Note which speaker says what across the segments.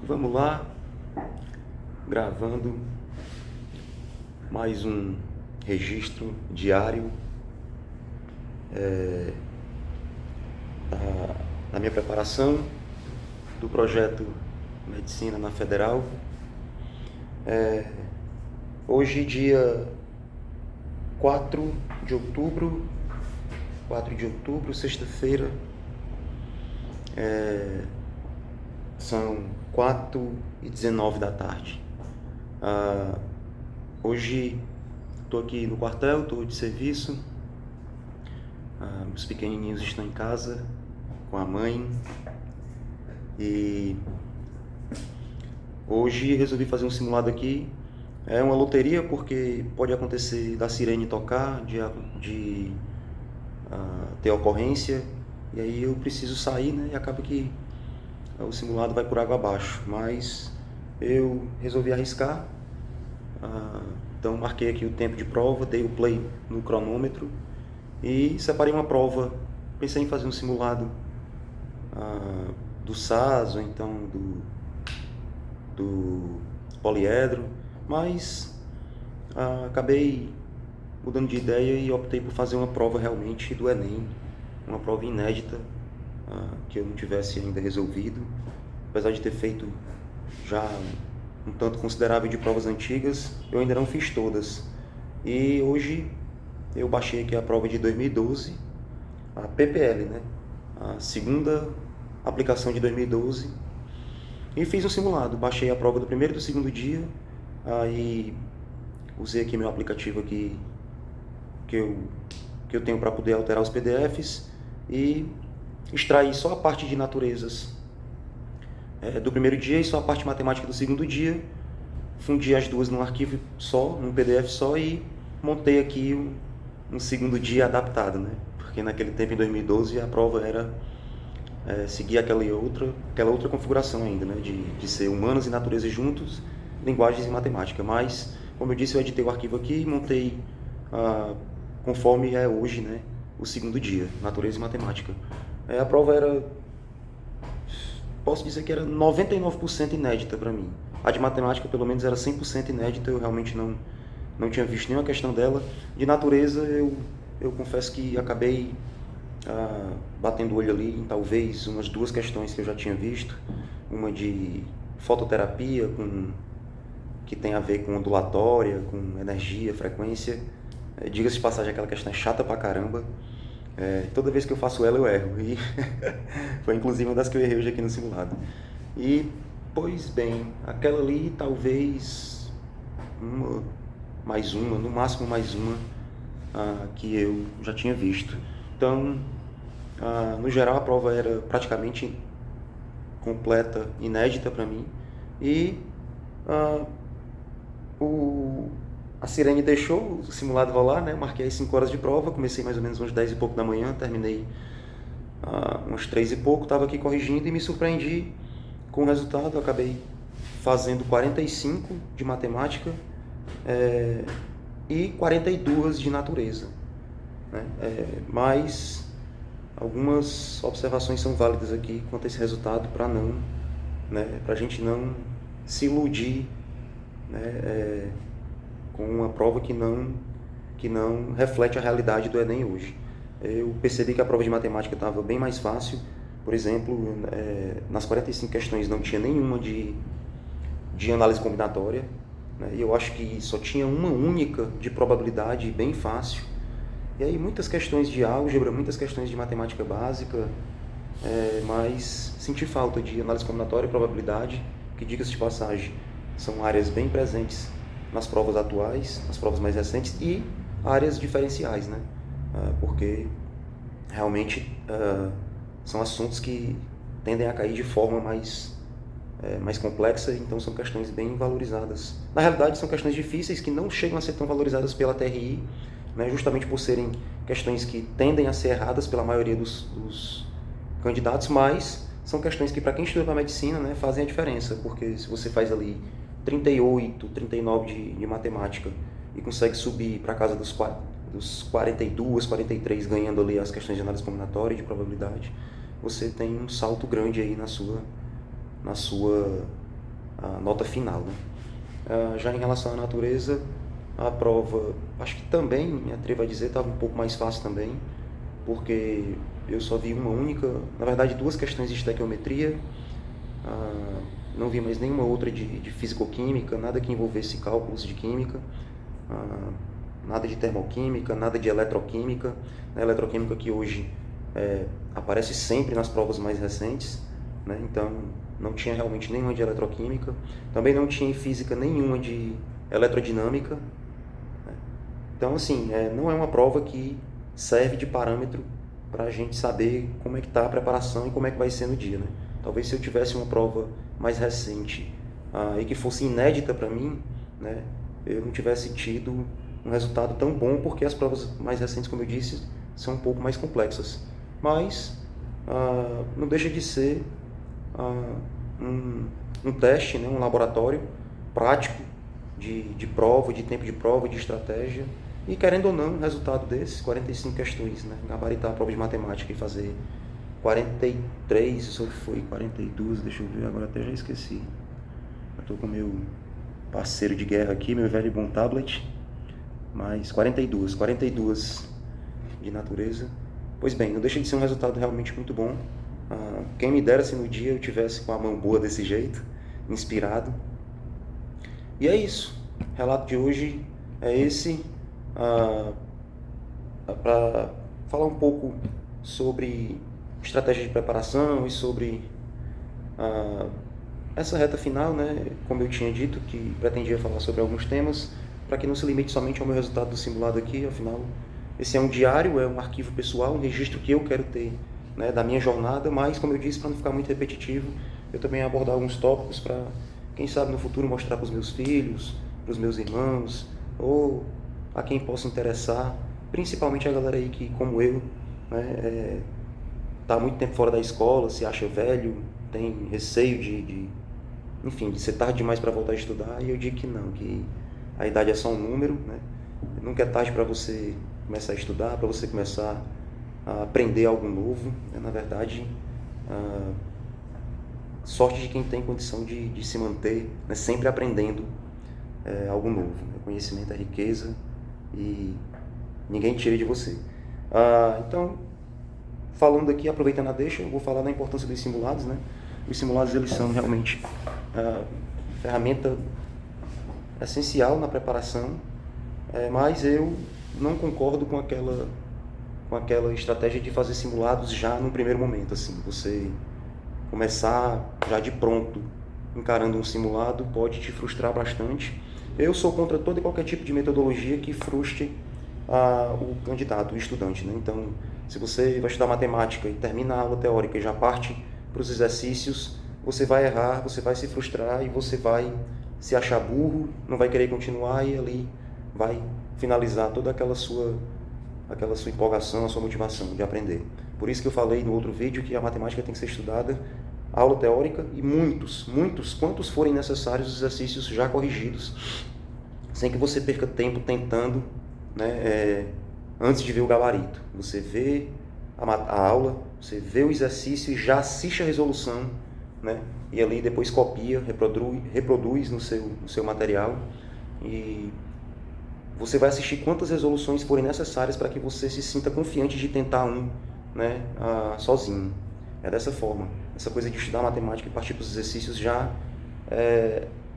Speaker 1: Vamos lá, gravando mais um registro diário da minha preparação do projeto Medicina na Federal. Hoje, dia 4 de outubro, sexta-feira, são 4h19 da tarde. Hoje estou aqui no quartel, estou de serviço. Os pequenininhos estão em casa com a mãe e hoje resolvi fazer um simulado aqui. É uma loteria porque pode acontecer da sirene tocar, de ter ocorrência, e aí eu preciso sair, né? E acaba que o simulado vai por água abaixo, mas eu resolvi arriscar. Então marquei aqui o tempo de prova, dei o play no cronômetro e separei uma prova. Pensei em fazer um simulado do SAS ou então do poliedro, mas acabei mudando de ideia e optei por fazer uma prova realmente do Enem, uma prova inédita, que eu não tivesse ainda resolvido, apesar de ter feito já um tanto considerável de provas antigas, eu ainda não fiz todas. E hoje eu baixei aqui a prova de 2012, a PPL, né? A segunda aplicação de 2012, e fiz um simulado. Baixei a prova do primeiro e do segundo dia, aí usei aqui meu aplicativo aqui que eu tenho para poder alterar os PDFs e extrair só a parte de naturezas do primeiro dia e só a parte matemática do segundo dia. Fundi as duas num arquivo só, num PDF só, e montei aqui um segundo dia adaptado, né? Porque naquele tempo, em 2012, a prova era seguir aquela outra configuração ainda, né? De ser humanas e natureza juntos, linguagens e matemática. Mas, como eu disse, eu editei o arquivo aqui e montei conforme é hoje, né? O segundo dia, natureza e matemática. A prova posso dizer que era 99% inédita para mim. A de matemática, pelo menos, era 100% inédita, eu realmente não tinha visto nenhuma questão dela. De natureza, eu confesso que acabei batendo o olho ali em talvez umas duas questões que eu já tinha visto. Uma de fototerapia, que tem a ver com ondulatória, com energia, frequência. Diga-se de passagem, aquela questão é chata pra caramba. Toda vez que eu faço ela, eu erro. E foi inclusive uma das que eu errei hoje aqui no simulado. E, pois bem, aquela ali talvez no máximo mais uma que eu já tinha visto. Então, no geral, a prova era praticamente completa, inédita para mim. E a sirene deixou o simulado rolar, né? Marquei as 5 horas de prova, comecei mais ou menos umas 10 e pouco da manhã, terminei umas 3 e pouco, estava aqui corrigindo e me surpreendi com o resultado. Eu acabei fazendo 45 de matemática e 42 de natureza, né? Mas algumas observações são válidas aqui quanto a esse resultado, para a gente não se iludir, né? Com uma prova que não reflete a realidade do Enem hoje. Eu percebi que a prova de matemática estava bem mais fácil. Por exemplo, nas 45 questões não tinha nenhuma de análise combinatória, né? E eu acho que só tinha uma única de probabilidade, bem fácil. E aí muitas questões de álgebra, muitas questões de matemática básica, mas senti falta de análise combinatória e probabilidade, que, diga-se de passagem, são áreas bem presentes nas provas atuais, nas provas mais recentes, e áreas diferenciais, né? Porque realmente são assuntos que tendem a cair de forma mais complexa, então são questões bem valorizadas. Na realidade, são questões difíceis que não chegam a ser tão valorizadas pela TRI, né? Justamente por serem questões que tendem a ser erradas pela maioria dos candidatos, mas são questões que, para quem estuda para medicina, né, fazem a diferença, porque se você faz ali 38, 39 de matemática e consegue subir para casa dos 42, 43, ganhando ali as questões de análise combinatória e de probabilidade, você tem um salto grande aí na sua a nota final, né? Já em relação à natureza, a prova, acho que também, me atrevo a dizer, estava um pouco mais fácil também, porque eu só vi uma única, na verdade 2 questões de estequiometria, não vi mais nenhuma outra de fisicoquímica, nada que envolvesse cálculos de química, nada de termoquímica, nada de eletroquímica. A eletroquímica que hoje aparece sempre nas provas mais recentes, né? Então não tinha realmente nenhuma de eletroquímica, também não tinha em física nenhuma de eletrodinâmica, né? Então assim, não é uma prova que serve de parâmetro para a gente saber como é que está a preparação e como é que vai ser no dia, né? Talvez se eu tivesse uma prova mais recente e que fosse inédita para mim, né, eu não tivesse tido um resultado tão bom, porque as provas mais recentes, como eu disse, são um pouco mais complexas. Mas não deixa de ser um teste, né, um laboratório prático de prova, de tempo de prova, de estratégia. E querendo ou não, o resultado desses 45 questões, né, gabaritar a prova de matemática e fazer 43, ou foi 42, deixa eu ver, agora até já esqueci. Eu estou com meu parceiro de guerra aqui, meu velho e bom tablet, mas 42 de natureza. Pois bem, não deixa de ser um resultado realmente muito bom. Quem me dera se no dia eu tivesse com a mão boa desse jeito, inspirado. E é isso. O relato de hoje é esse, para falar um pouco sobre estratégia de preparação e sobre essa reta final, né? Como eu tinha dito, que pretendia falar sobre alguns temas, para que não se limite somente ao meu resultado do simulado aqui. Afinal, esse é um diário, é um arquivo pessoal, um registro que eu quero ter, né, da minha jornada, mas, como eu disse, para não ficar muito repetitivo, eu também abordar alguns tópicos para, quem sabe, no futuro mostrar para os meus filhos, para os meus irmãos, ou a quem possa interessar, principalmente a galera aí que, como eu, né, está há muito tempo fora da escola, se acha velho, tem receio enfim, de ser tarde demais para voltar a estudar. E eu digo que não, que a idade é só um número, né? Nunca é tarde para você começar a estudar, para você começar a aprender algo novo, né? Na verdade, sorte de quem tem condição de se manter, né, sempre aprendendo algo novo, né? Conhecimento é riqueza e ninguém tira de você. Então, falando aqui, aproveitando a deixa, eu vou falar da importância dos simulados, né? Os simulados, eles são realmente ferramenta essencial na preparação, mas eu não concordo com aquela estratégia de fazer simulados já no primeiro momento, assim. Você começar já de pronto encarando um simulado pode te frustrar bastante. Eu sou contra todo e qualquer tipo de metodologia que frustre o candidato, o estudante, né? Então, se você vai estudar matemática e termina a aula teórica e já parte para os exercícios, você vai errar, você vai se frustrar e você vai se achar burro, não vai querer continuar e ali vai finalizar toda aquela sua empolgação, a sua motivação de aprender. Por isso que eu falei no outro vídeo que a matemática tem que ser estudada, aula teórica e quantos forem necessários os exercícios já corrigidos, sem que você perca tempo tentando, né, antes de ver o gabarito. Você vê a aula, você vê o exercício e já assiste a resolução, né? E ali depois copia, reproduz no seu material, e você vai assistir quantas resoluções forem necessárias para que você se sinta confiante de tentar né, sozinho. É dessa forma. Essa coisa de estudar matemática e partir para os exercícios já,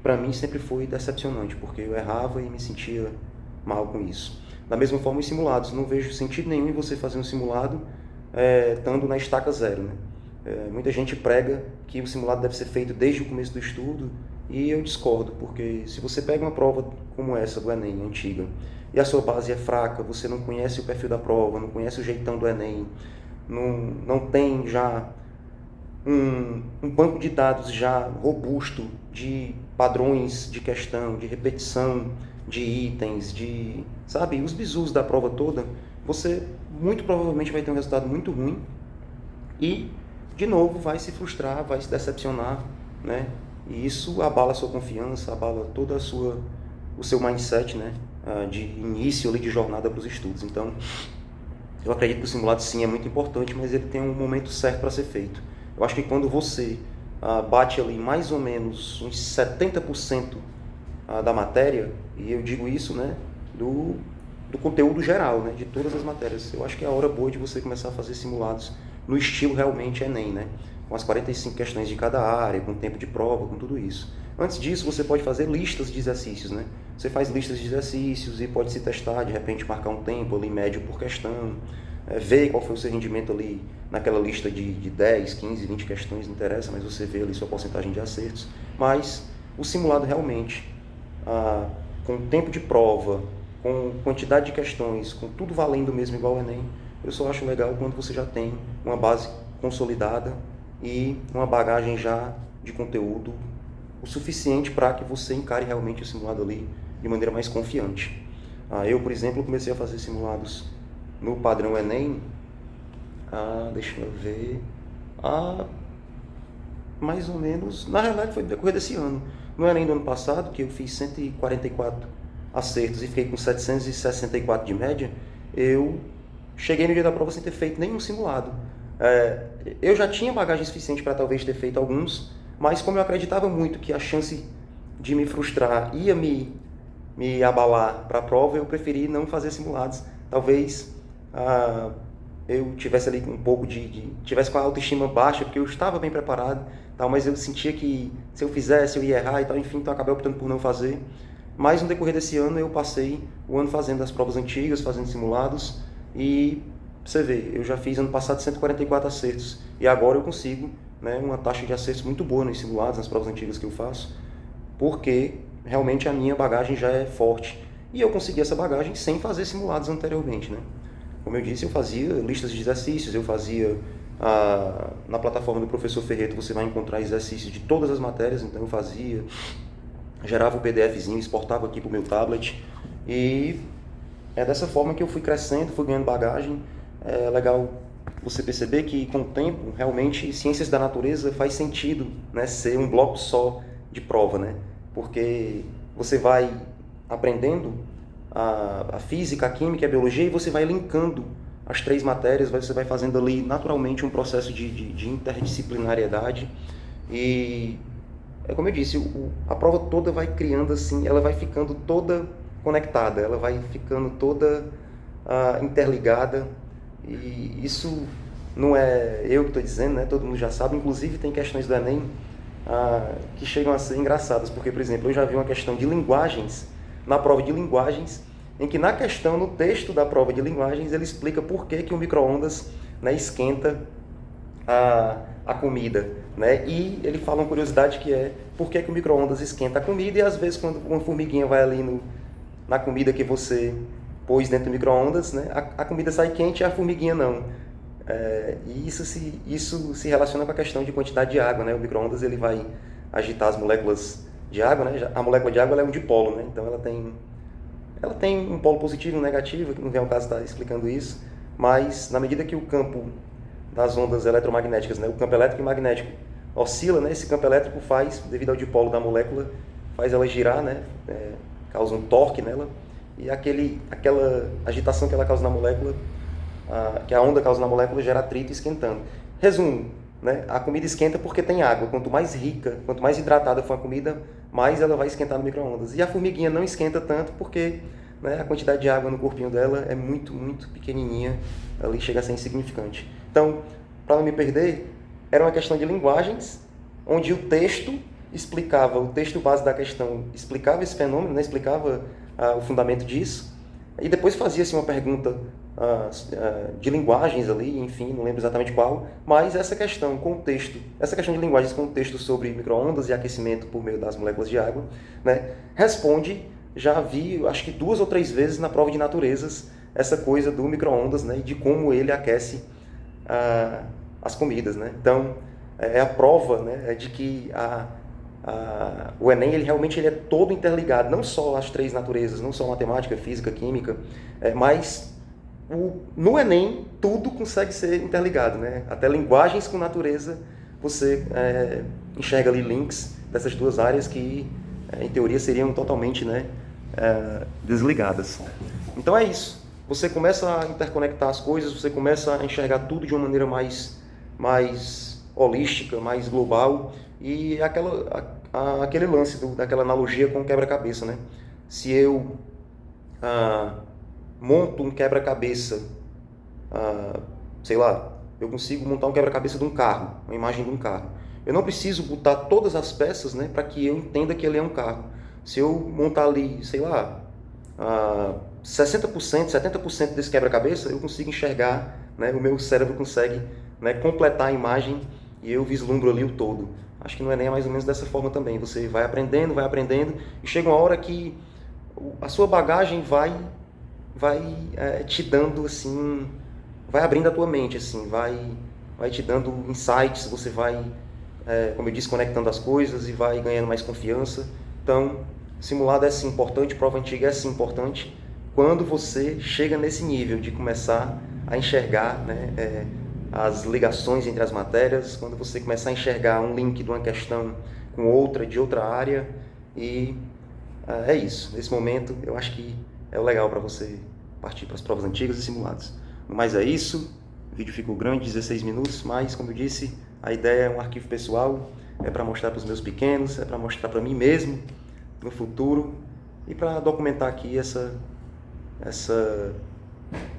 Speaker 1: para mim, sempre foi decepcionante, porque eu errava e me sentia mal com isso. Da mesma forma, os simulados. Não vejo sentido nenhum em você fazer um simulado estando na estaca zero, né? Muita gente prega que o simulado deve ser feito desde o começo do estudo, e eu discordo, porque se você pega uma prova como essa do Enem, antiga, e a sua base é fraca, você não conhece o perfil da prova, não conhece o jeitão do Enem, não tem já um banco de dados já robusto de padrões de questão, de repetição de itens, sabe, os bizus da prova toda, você muito provavelmente vai ter um resultado muito ruim e, de novo, vai se frustrar, vai se decepcionar, né? E isso abala a sua confiança, abala todo o seu mindset, né, de início ali de jornada para os estudos. Então, eu acredito que o simulado sim é muito importante, mas ele tem um momento certo para ser feito. Eu acho que quando você bate ali mais ou menos uns 70% da matéria, e eu digo isso, né, do conteúdo geral, né, de todas as matérias. Eu acho que é a hora boa de você começar a fazer simulados no estilo realmente Enem, né, com as 45 questões de cada área, com tempo de prova, com tudo isso. Antes disso, você pode fazer listas de exercícios, né? Você faz listas de exercícios e pode se testar, de repente marcar um tempo ali médio por questão, ver qual foi o seu rendimento ali naquela lista de 10, 15, 20 questões, não interessa, mas você vê ali sua porcentagem de acertos. Mas o simulado realmente, com tempo de prova, com quantidade de questões, com tudo valendo mesmo igual o Enem, eu só acho legal quando você já tem uma base consolidada e uma bagagem já de conteúdo o suficiente para que você encare realmente o simulado ali de maneira mais confiante. Eu, por exemplo, comecei a fazer simulados no padrão Enem, deixa eu ver, mais ou menos, na realidade foi no decorrer desse ano. No Enem do ano passado, que eu fiz 144 acertos e fiquei com 764 de média, eu cheguei no dia da prova sem ter feito nenhum simulado. Eu já tinha bagagem suficiente para talvez ter feito alguns, mas como eu acreditava muito que a chance de me frustrar ia me abalar para a prova, eu preferi não fazer simulados. Talvez eu tivesse ali um pouco tivesse com a autoestima baixa, porque eu estava bem preparado, tal, mas eu sentia que se eu fizesse eu ia errar e tal, enfim, então eu acabei optando por não fazer. Mas no decorrer desse ano eu passei o ano fazendo as provas antigas, fazendo simulados, e você vê, eu já fiz ano passado 144 acertos, e agora eu consigo, né, uma taxa de acertos muito boa nos simulados, nas provas antigas que eu faço, porque realmente a minha bagagem já é forte. E eu consegui essa bagagem sem fazer simulados anteriormente, né? Como eu disse, eu fazia listas de exercícios, eu fazia... na plataforma do professor Ferreto você vai encontrar exercícios de todas as matérias, então eu fazia, gerava um PDFzinho, exportava aqui para o meu tablet, e é dessa forma que eu fui crescendo, fui ganhando bagagem. É legal você perceber que com o tempo, realmente, ciências da natureza faz sentido, né, ser um bloco só de prova, né? Porque você vai aprendendo a física, a química e a biologia e você vai linkando as três matérias, você vai fazendo ali naturalmente um processo de interdisciplinariedade. E é como eu disse, a prova toda vai criando assim, ela vai ficando toda conectada, ela vai ficando toda interligada, e isso não é eu que estou dizendo, né? Todo mundo já sabe. Inclusive tem questões do Enem que chegam a ser engraçadas, porque, por exemplo, eu já vi uma questão de linguagens, na prova de linguagens, em que na questão, no texto da prova de linguagens, ele explica por que o micro-ondas, né, esquenta a comida, né? E ele fala uma curiosidade que é por que o micro-ondas esquenta a comida, e às vezes quando uma formiguinha vai ali na comida que você pôs dentro do micro-ondas, né, a comida sai quente e a formiguinha não. E isso se relaciona com a questão de quantidade de água, né? O micro-ondas ele vai agitar as moléculas de água, né? A molécula de água ela é um dipolo, né? Então ela tem um polo positivo e um negativo, que não vem ao caso estar explicando isso, mas na medida que o campo das ondas eletromagnéticas, né, o campo elétrico e magnético oscila, né, esse campo elétrico faz, devido ao dipolo da molécula, faz ela girar, né, causa um torque nela, e aquela agitação que ela causa na molécula, que a onda causa na molécula, gera atrito esquentando. Resumo, né, a comida esquenta porque tem água. Quanto mais rica, quanto mais hidratada for a comida, mais ela vai esquentar no micro-ondas. E a formiguinha não esquenta tanto porque, né, a quantidade de água no corpinho dela é muito, muito pequenininha, ali chega a ser insignificante. Então, para não me perder, era uma questão de linguagens, onde o texto base da questão explicava esse fenômeno, né, explicava o fundamento disso, e depois fazia-se uma pergunta de linguagens ali, enfim, não lembro exatamente qual, mas essa questão de linguagens com texto sobre micro-ondas e aquecimento por meio das moléculas de água, né, já vi, acho que 2 ou 3 vezes na prova de naturezas, essa coisa do micro-ondas, né, e de como ele aquece as comidas, né. Então, é a prova, né, de que o Enem ele realmente é todo interligado, não só as 3 naturezas, não só matemática, física, química, mas no Enem tudo consegue ser interligado, né? Até linguagens com natureza você enxerga ali links dessas 2 áreas que em teoria seriam totalmente, né, desligadas. Então é isso, você começa a interconectar as coisas, você começa a enxergar tudo de uma maneira mais holística, mais global, E aquele lance daquela analogia com o quebra-cabeça, né? Se eu monto um quebra-cabeça, sei lá, eu consigo montar um quebra-cabeça de um carro, uma imagem de um carro. Eu não preciso botar todas as peças, né, para que eu entenda que ele é um carro. Se eu montar ali, sei lá, 60%, 70% desse quebra-cabeça, eu consigo enxergar, né, o meu cérebro consegue, né, completar a imagem e eu vislumbro ali o todo. Acho que não é nem mais ou menos dessa forma também. Você vai aprendendo e chega uma hora que a sua bagagem vai te dando assim, vai abrindo a tua mente, assim, vai te dando insights, você vai, como eu disse, conectando as coisas e vai ganhando mais confiança. Então, simulado é sim importante, prova antiga é sim importante, quando você chega nesse nível de começar a enxergar, né, as ligações entre as matérias, quando você começar a enxergar um link de uma questão com outra, de outra área, e é isso. Nesse momento, eu acho que é o legal para você partir para as provas antigas e simulados. Mas é isso. O vídeo ficou grande, 16 minutos, mas, como eu disse, a ideia é um arquivo pessoal, é para mostrar para os meus pequenos, é para mostrar para mim mesmo no futuro e para documentar aqui essa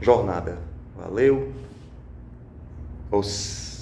Speaker 1: jornada. Valeu! Os